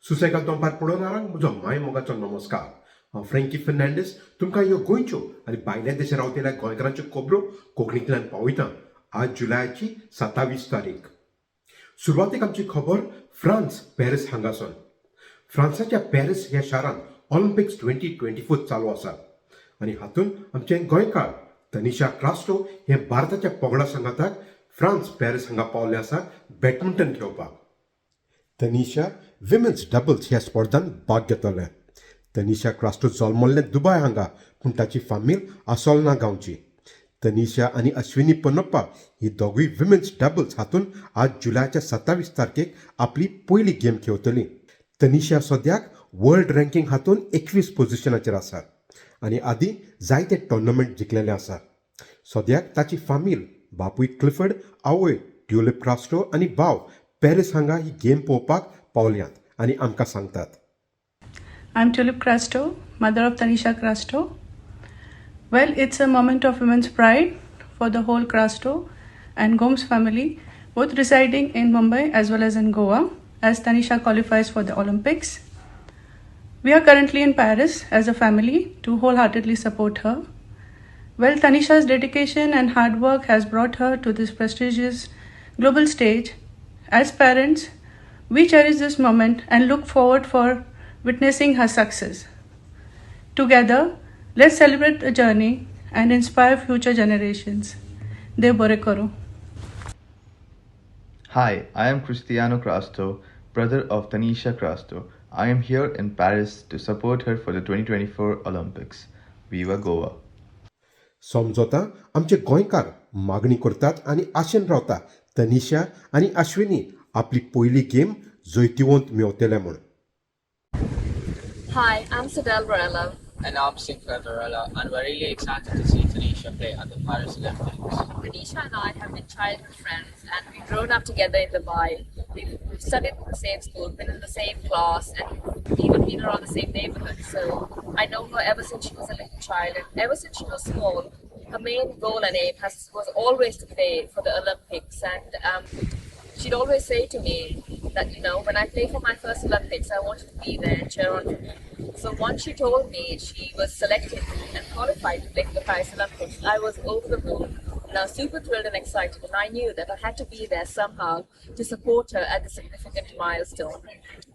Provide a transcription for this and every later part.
सुसेगाद दनपार पळोवणाऱ्यांक म्हजो माय मोगाचो नमस्कार. हांव फ्रँकी फर्नांडीस तुमकां ह्यो गोंयच्यो आनी भायल्या देशांत रावतल्या गोंयकारांच्यो खबरो कोंकणींतल्यान पावयतां. आज जुलयाची 27 तारीख. सुरवातीक आमची खबर फ्रांस पॅरीस हांगासून. फ्रांसाच्या पॅरीस ह्या शारांत ऑलिंपिक्स 2024 चालू आसा आनी हातूंत आमचे गोंयकार तनिशा क्रास्टो हे भारताच्या पंगडा संघाताक फ्रांस पॅरीस हांगा पावले आसा बॅडमिंटन खेळपाक. तनिशा विमेन्स डबल्स ह्या स्पर्धांत भाग घेतले. तनिशा क्रास्टो जल्मल्लें दुबय हांगा पूण ताची फामील आसोलना गांवची. तनिशा आनी अश्विनी पोन्नप्पा ही दोगूय विमेन्स डबल्स हातूंत आज जुलयाच्या 27 तारखेक आपली पयली गेम खेळटली. तनिशा सद्याक वर्ल्ड रँकींग हातूंत 21 पोझिशनाचेर आसा आनी आदीं जायते टोर्नामेंट जिखलेले आसा. सद्याक ताची फामील बापूय क्लिफर्ड, आवय ट्युलिप क्रास्टो आनी भाव पॅरीस हांगा ही गेम पळोवपाक पावल्यात आनी आमकां सांगतात. I'm Tulip Crasto, mother of Tanisha Crasto. Well, it's a moment of women's pride for the whole Crasto and Gomes family, both residing in Mumbai as well as in Goa, as Tanisha qualifies for the Olympics. We are currently in Paris as a family to wholeheartedly support her. Well, Tanisha's dedication and hard work has brought her to this prestigious global stage. As parents, we cherish this moment and look forward for witnessing her success. Together, let's celebrate the journey and inspire future generations. Dev bore karo. Hi, I am Cristiano Crasto, brother of Tanisha Crasto. I am here in Paris to support her for the 2024 Olympics. Viva Goa! समजोता आमचे गोंयकार मागणी करतात आनी आशेन रावता तनिशा आनी अश्विनी आपली पयली गेम जैतिवंत मेळटले म्हूण. Hi, I'm Sadal Varela. And I'm Sinclair Varela, and we're really excited to see Tanisha play at the Paris Olympics. Tanisha and I have been childhood friends, and we've grown up together in Dubai. We've studied in the same school, been in the same class, and even been around the same neighborhood. So I know her ever since she was a little child, and ever since she was small, her main goal and aim was always to play for the Olympics. And she'd always say to me that, when I play for my first Olympics, I want you to be there and cheer on for me. So once she told me she was selected and qualified to play for the Paris Olympics, I was over the moon. And I was super thrilled and excited, and I knew that I had to be there somehow to support her at this significant milestone.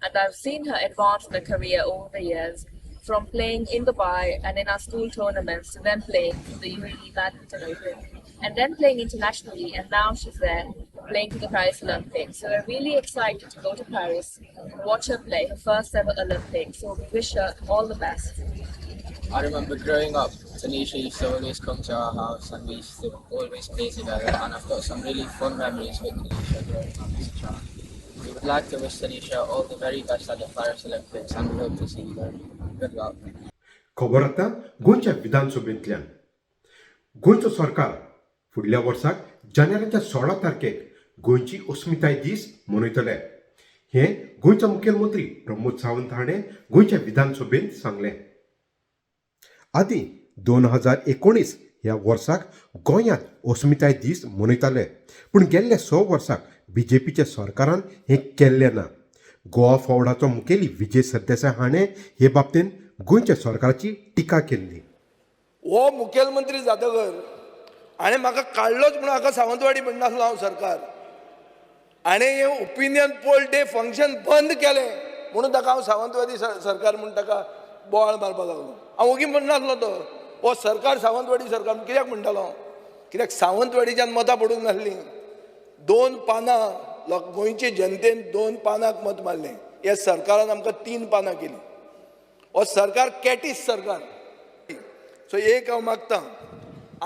And I've seen her advance in her career over the years, from playing in Dubai and in our school tournaments to then playing for the UAE Badminton Open and then playing internationally, and now she's there playing for the Paris Olympics. So we're really excited to go to Paris and watch her play her first ever Olympics. So we wish her all the best. I remember growing up, Tanisha used to always come to our house and we used to always play together, and I've got some really fun memories with Tanisha growing up as a child. We would like to wish Tanisha all the very best at the Paris Olympics and we hope to see her. Good luck. खबर आतां गोंयच्या विधानसभेंतल्यान. गोंयचो सरकार फुडल्या वर्साक जानेवारीच्या 16 तारखेक गोंयची अस्मिताय दीस मनयतले. हें गोंयचो मुखेलमंत्री प्रमोद सावंत हाणें गोंयच्या विधानसभेंत सांगलें. आदीं 2019 ह्या वर्साक गोंयांत अस्मिताय दीस मनयताले, पूण गेल्ल्या 6 वर्साक बीजेपीच्या सरकारान हें केल्लें ना. गोवा फौडाचो मुखेली विजय सरदेसाय हाणें हे बाबतींत गोंयच्या सरकाराची टिका केल्ली. हो मुखेलमंत्री जातकर हाणें म्हाका काडलोच म्हणून हाका सावंतवाडी म्हणनासलो हांव सरकार. हाणें हें ओपिनियन पोल डे फंक्शन बंद केलें म्हणून ताका हांव सावंतवाडी सरकार म्हणून ताका बोवाळ मारपाक लागलो. हांव ओगी म्हणनासलो तो हो सरकार सावंतवाडी सरकार कित्याक म्हणटालो, कित्याक सावंतवाडीच्यान मतां पडूंक नासलीं. 2 पानां गोंयचे जनतेन 2 पानांक मत मारलें. ह्या सरकारान आमकां 3 पानां केलीं. हो सरकार कॅटीस सरकार. सो एक हांव मागतां,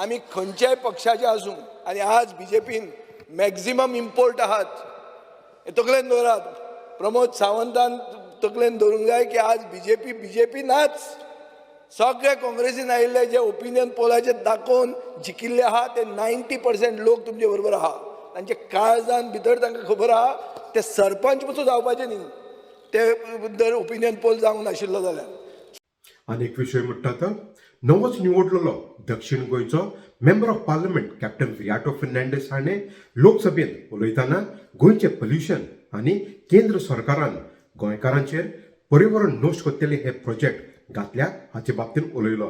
आमी खंयच्याय पक्षाचे आसूं आनी आज बीजेपीन मॅक्झिमम इम्पोर्ट आहात, हे तकलेन दवरात. प्रमोद सावंतान तकलेन दवरूंक जाय की आज बीजेपी नाच. सगळे काँग्रेसीन आयिल्ले जे ओपिनियन पोलाचेर दाखोवन जिकिल्ले आहा ते 90% लोक तुमचे बरोबर आहा. तांचे काळजान भितर तांकां खबर आहा ते सरपंच पसून जावपाचे न्ही, ते जर ओपिनियन पोल जावंक नाशिल्लो जाल्यार. आनीक विशय म्हणटा तो नवोच निवडलेलो दक्षिण गोंयचो member of parliament captain Viriato Fernandes हाणें लोकसभेंत उलयतना गोंयचें पोल्युशन आनी केंद्र सरकारान गोंयकारांचेर पर्यावरण नश्ट करतले हे प्रोजेक्ट घातल्या हाचे बाबतींत उलयलो.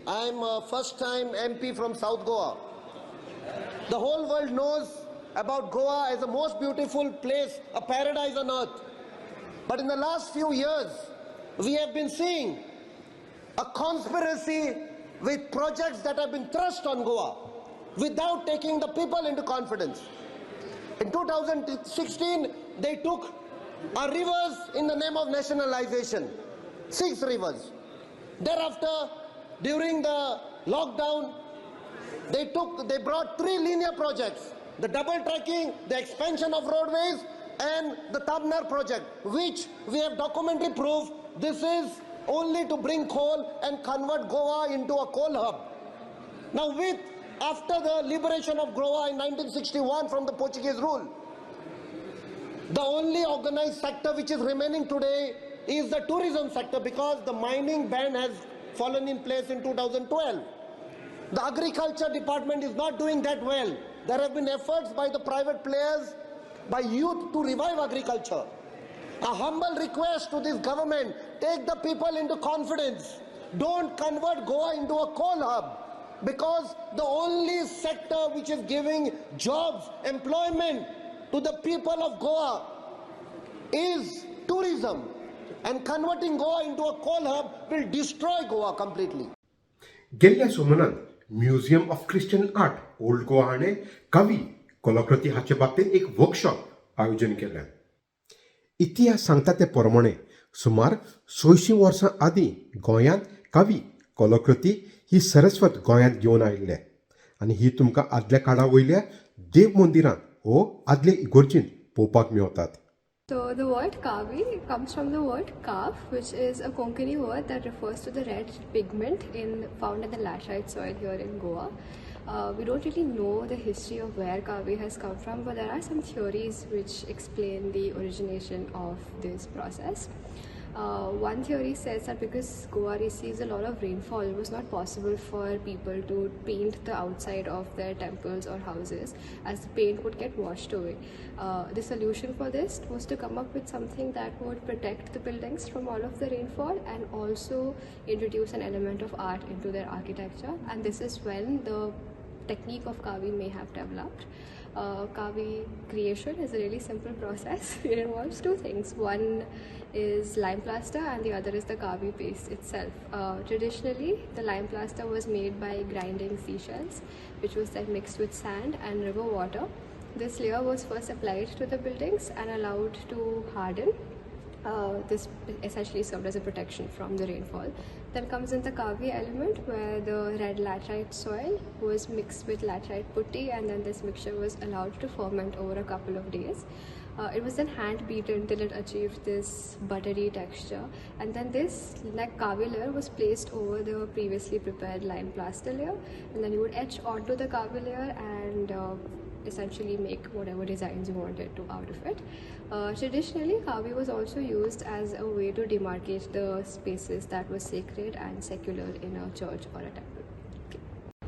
I'm a first time MP from South Goa. The whole world knows about Goa as the most beautiful place, a paradise on earth. But in the last few years, we have been seeing a conspiracy with projects that have been thrust on Goa without taking the people into confidence. In 2016, they took our rivers in the name of nationalization, 6 rivers. Thereafter, during the lockdown, they brought 3 linear projects: the double tracking, the expansion of roadways, and the Tabnar project, which we have documentary proof this is only to bring coal and convert Goa into a coal hub. Now, after the liberation of Goa in 1961 from the Portuguese rule, the only organized sector which is remaining today is the tourism sector, because the mining ban has fallen in place in 2012. The agriculture department is not doing that well. There have been efforts by the private players, by youth, to revive agriculture. A humble request to this government: take the people into confidence. Don't convert Goa into a coal hub, because the only sector which is giving jobs, employment to the people of Goa is tourism. And converting Goa into a coal hub will destroy Goa completely. गेल्ल्या Somnath museum of Christian art old Goa हाणें कवी कलाकृती हाचे बाबतींत एक workshop आयोजन केलें. इतिहास सांगता ते प्रमाणे सुमार 600 वर्सां आदीं गोंयांत कवी कलाकृती ही सरस्वत गोंयांत घेवन आयिल्ले, आनी ही तुमकां आदल्या काळा वयल्या देव मंदिरांत वो आदले इगोर्जींत पळोवपाक मेळटात. So the word kavi comes from the word kaf, which is a Konkani word that refers to the red pigment found in the laterite soil here in Goa. We don't really know the history of where kavi has come from, but there are some theories which explain the origination of this process. One theory says that because Goa receives a lot of rainfall, it was not possible for people to paint the outside of their temples or houses, as the paint would get washed away. The solution for this was to come up with something that would protect the buildings from all of the rainfall and also introduce an element of art into their architecture. And this is when the technique of kavi may have developed. Kavi creation is a really simple process. It involves 2 things. One is lime plaster and the other is the kavi paste itself. Traditionally, the lime plaster was made by grinding seashells, which was then mixed with sand and river water. This layer was first applied to the buildings and allowed to harden. This essentially served as a protection from the rainfall. Then comes in the kavi element, where the red laterite soil was mixed with laterite putti, and then this mixture was allowed to ferment over a couple of days. It was then hand beaten till it achieved this buttery texture, and then this kavi layer was placed over the previously prepared lime plaster layer, and then you would etch onto the kavi layer and essentially make whatever designs you wanted to out of it. Traditionally, kavi was also used as a way to demarcate the spaces that were sacred and secular in a church or a temple. Okay.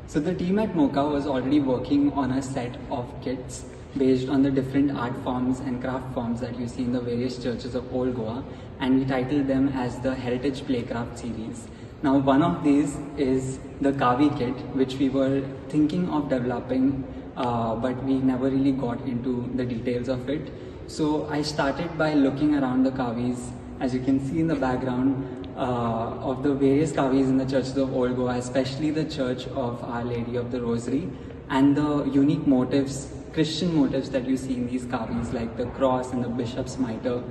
So the team at MOCA was already working on a set of kits based on the different art forms and craft forms that you see in the various churches of Old Goa, and we titled them as the Heritage Playcraft series. Now, one of these is the kavi kit, which we were thinking of developing, but we never really got into the details of it. So I started by looking around the kavis, as you can see in the background, of the various kavis in the churches of Old Goa, especially the Church of Our Lady of the Rosary, and the unique motifs, Christian motifs that you see in these kavis, like the cross and the bishop's mitre.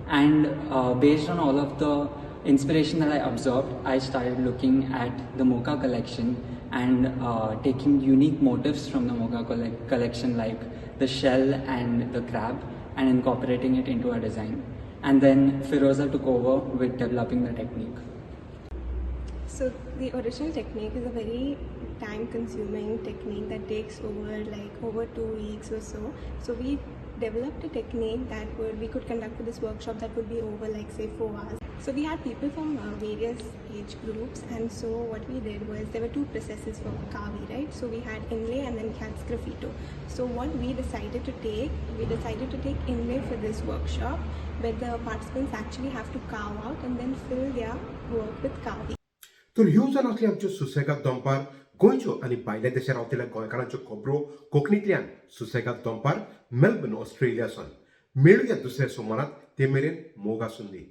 And based on all of the inspiration that I absorbed, I started looking at the MOCA collection and taking unique motifs from the MOCA collection, like the shell and the crab, and incorporating it into our design. And then Firoza took over with developing the technique. So the original technique is a very time-consuming technique that takes over 2 weeks or so. So we developed a technique that we could conduct this workshop that would be over say 4 hours. So we had people from various age groups, and so what we did was there were two processes for Kavi, right? So we had inlay and then we had sgraffito. So what we decided to take inlay for this workshop, where the participants actually have to carve out and then fill their work with Kavi. तर ह्यो जावन असले आमच्यो सुसेगाद दनपार गोंयच्यो आनी भायल्या देशांत रावतल्या गोंयकारांच्यो खबरो कोंकणींतल्यान सुसेगाद दनपार मेलबर्न ऑस्ट्रेलियासून मेळुया दुसऱ्या सोमारात ते मेरेन मोग आसून दी.